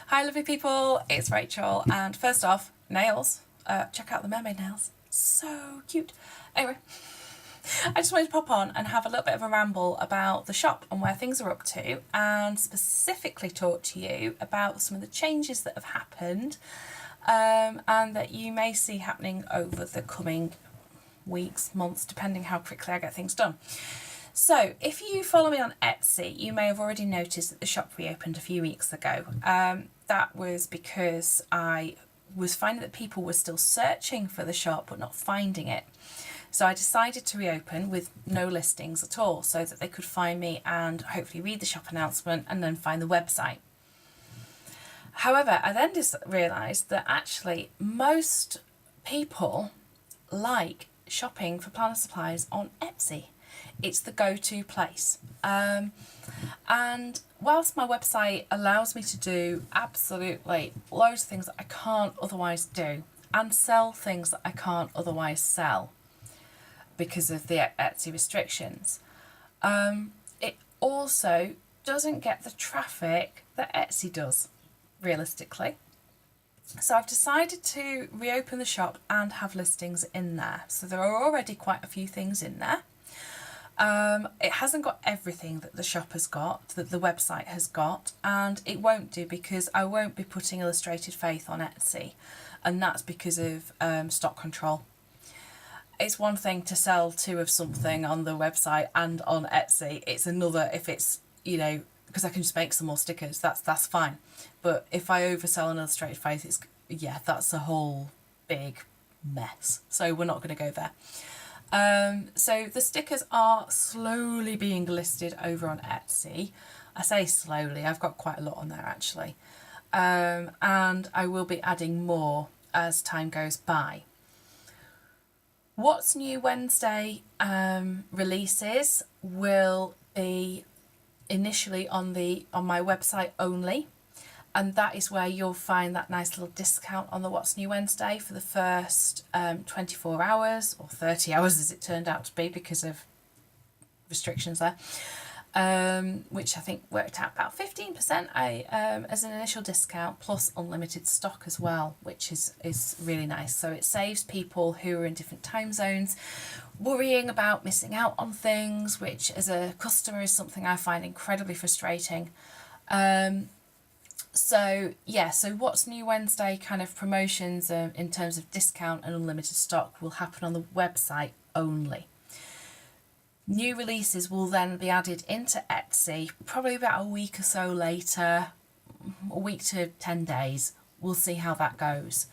Hi lovely people, it's Rachel, and first off, nails. Check out the mermaid nails, so cute. Anyway, I just wanted to pop on and have a little bit of a ramble about the shop and where things are up to, and specifically talk to you about some of the changes that have happened and that you may see happening over the coming weeks, months, depending how quickly I get things done. So if you follow me on Etsy, you may have already noticed that the shop reopened a few weeks ago. That was because I was finding that people were still searching for the shop but not finding it. So I decided to reopen with no listings at all so that they could find me and hopefully read the shop announcement and then find the website. However, I then just realised that actually most people like shopping for planner supplies on Etsy. It's the go-to place. And whilst my website allows me to do absolutely loads of things that I can't otherwise do and sell things that I can't otherwise sell because of the Etsy restrictions, it also doesn't get the traffic that Etsy does, realistically. So I've decided to reopen the shop and have listings in there. So there are already quite a few things in there. It hasn't got everything that the shop has got, that the website has got, and it won't do because I won't be putting Illustrated Faith on Etsy, and that's because of stock control. It's one thing to sell 2 of something on the website and on Etsy. It's another if it's, you know, because I can just make some more stickers, that's fine. But if I oversell an Illustrated Faith, it's, yeah, that's a whole big mess. So we're not going to go there. So the stickers are slowly being listed over on Etsy. I say slowly, I've got quite a lot on there actually. And I will be adding more as time goes by. What's New Wednesday releases will be initially on my website only. And that is where you'll find that nice little discount on the What's New Wednesday for the first 24 hours, or 30 hours as it turned out to be because of restrictions there, which I think worked out about 15% as an initial discount, plus unlimited stock as well, which is really nice. So it saves people who are in different time zones worrying about missing out on things, which as a customer is something I find incredibly frustrating. So yeah, so What's New Wednesday kind of promotions in terms of discount and unlimited stock will happen on the website only. New releases will then be added into Etsy probably about a week or so later, a week to 10 days. We'll see how that goes.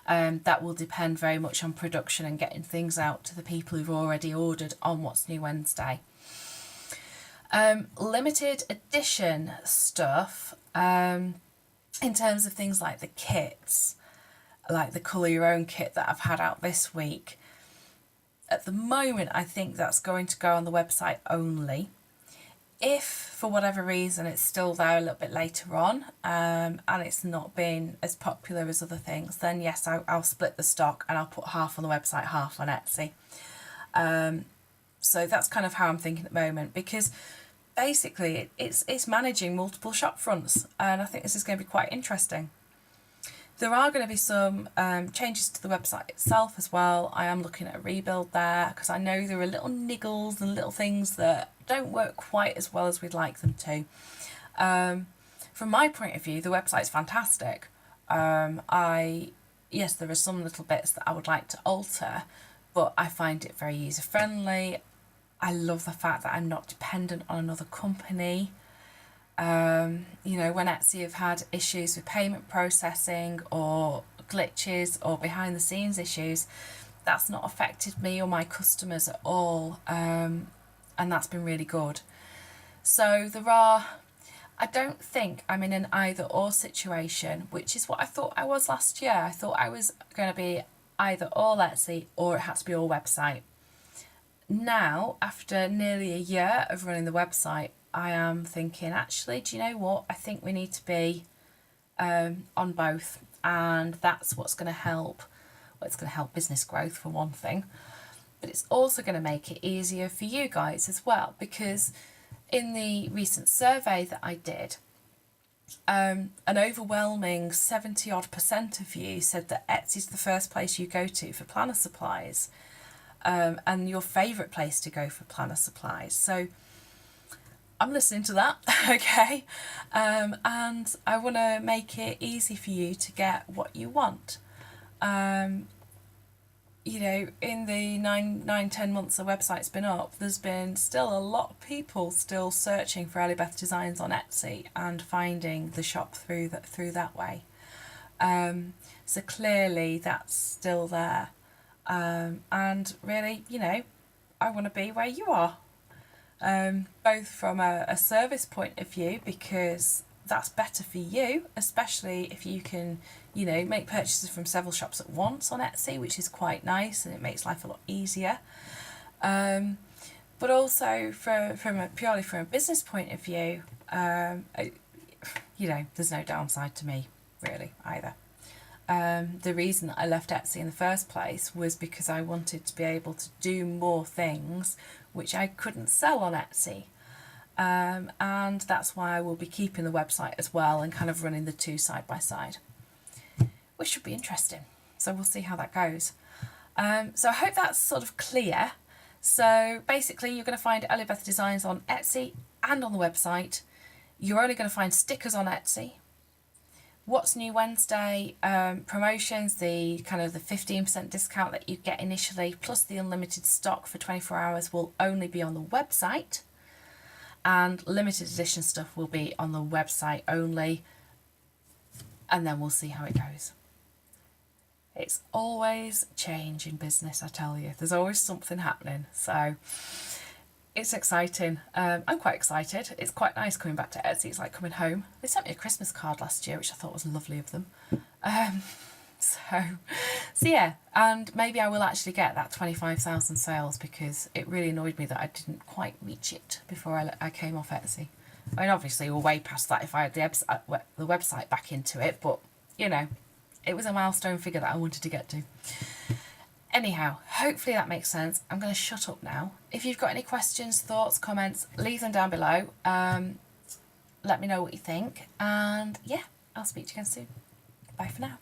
That will depend very much on production and getting things out to the people who've already ordered on What's New Wednesday. Limited edition stuff, in terms of things like the kits, like the Colour Your Own kit that I've had out this week. At the moment, I think that's going to go on the website only. If, for whatever reason, it's still there a little bit later on, and it's not been as popular as other things, then yes, I'll split the stock and I'll put half on the website, half on Etsy. So that's kind of how I'm thinking at the moment, because basically it's managing multiple shop fronts, and I think this is going to be quite interesting. There are going to be some changes to the website itself as well. I am looking at a rebuild there because I know there are little niggles and little things that don't work quite as well as we'd like them to. From my point of view, the website's fantastic. Yes, there are some little bits that I would like to alter, but I find it very user friendly. I love the fact that I'm not dependent on another company. You know, when Etsy have had issues with payment processing or glitches or behind the scenes issues, that's not affected me or my customers at all. And that's been really good. So I don't think I'm in an either or situation, which is what I thought I was last year. I thought I was going to be either all Etsy or it has to be all website. Now, after nearly a year of running the website, I am thinking, actually, do you know what? I think we need to be on both, and that's what's going to help. Well, it's going to help business growth for one thing, but it's also going to make it easier for you guys as well, because in the recent survey that I did, an overwhelming 70% of you said that Etsy's the first place you go to for planner supplies, and your favourite place to go for planner supplies. So I'm listening to that, okay? And I want to make it easy for you to get what you want. You know, in the 10 months the website's been up, there's been still a lot of people still searching for EllieBeth Designs on Etsy and finding the shop through that way. So clearly that's still there. And really, you know, I want to be where you are. Both from a service point of view, because that's better for you, especially if you can, you know, make purchases from several shops at once on Etsy, which is quite nice and it makes life a lot easier. But also purely from a business point of view, you know, there's no downside to me really either. The reason that I left Etsy in the first place was because I wanted to be able to do more things which I couldn't sell on Etsy. And that's why I will be keeping the website as well and kind of running the two side by side, which should be interesting. So we'll see how that goes. So I hope that's sort of clear. So basically you're going to find EllieBeth Designs on Etsy and on the website. You're only going to find stickers on Etsy. What's New Wednesday promotions, the kind of the 15% discount that you get initially, plus the unlimited stock for 24 hours will only be on the website. And limited edition stuff will be on the website only. And then we'll see how it goes. It's always change in business, I tell you. There's always something happening. So it's exciting. I'm quite excited. It's quite nice coming back to Etsy. It's like coming home. They sent me a Christmas card last year, which I thought was lovely of them. So yeah, and maybe I will actually get that 25,000 sales, because it really annoyed me that I didn't quite reach it before I came off Etsy. I mean, obviously we're way past that if I had the website back into it, but you know, it was a milestone figure that I wanted to get to. Anyhow, hopefully that makes sense. I'm going to shut up now. If you've got any questions, thoughts, comments, leave them down below. Let me know what you think, and yeah, I'll speak to you again soon. Bye for now.